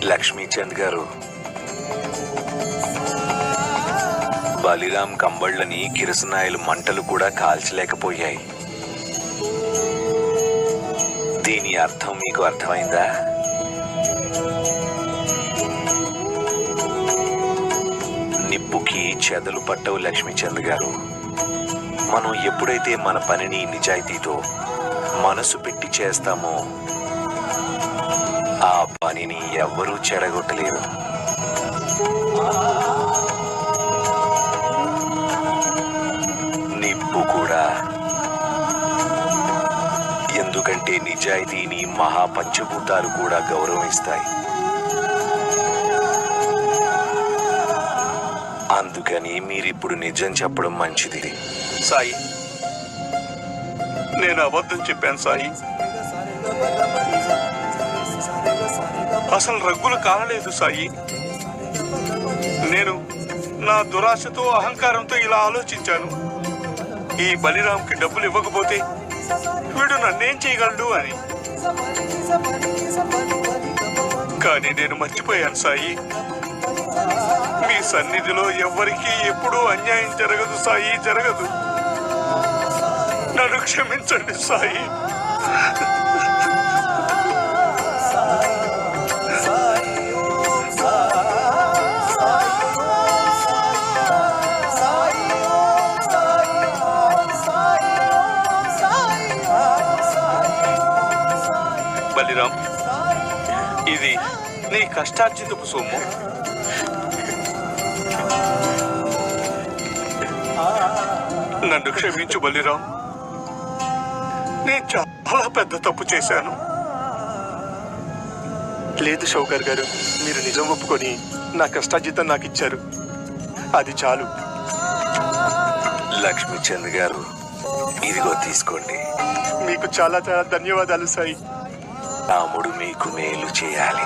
లక్ష్మీచంద్ గారు, బలిరాం కంబళ్ళని కిరసనాయిలు మంటలు కూడా కాల్చలేకపోయాయి. దీని అర్థం మీకు అర్థమైందా? నిప్పుకి చెదలు పట్టవు లక్ష్మీచంద్ గారు. మనం ఎప్పుడైతే మన పనిని నిజాయితీతో మనసు పెట్టి చేస్తామో ఆ పనిని ఎవ్వరూ చెడగొట్టలేరు. నిప్పు కూడా. ఎందుకంటే నిజాయితీని మహాపంచభూతాలు కూడా గౌరవిస్తాయి. అందుకని మీరిప్పుడు నిజం చెప్పడం మంచిది. సాయి, నేను అబద్ధం చెప్పాను సాయి. అసలు రగ్గులు కాలలేదు సాయి. నేను నా దురాశతో అహంకారంతో ఇలా ఆలోచించాను. ఈ బలిరాంకి డబ్బులు ఇవ్వకపోతే వీడు నన్నేం చేయగలడు అని. కానీ నేను మర్చిపోయాను సాయి. మీ సన్నిధిలో ఎవ్వరికీ ఎప్పుడూ అన్యాయం జరగదు సాయి, జరగదు. నన్ను క్షమించండి సాయి. బలిరాం, ఇది నీ కష్టార్జితపు సొమ్ము. నన్ను క్షమించు బలిరాం. నేను చాలా పెద్ద తప్పు చేశాను. లేదు షౌకర్ గారు, మీరు నిజం ఒప్పుకొని నా కష్టార్జితం నాకు ఇచ్చారు. అది చాలు. లక్ష్మీచంద్ గారు, ఇదిగో తీసుకోండి. మీకు చాలా చాలా ధన్యవాదాలు సాయి. రాముడు మీకు మేలు చేయాలి.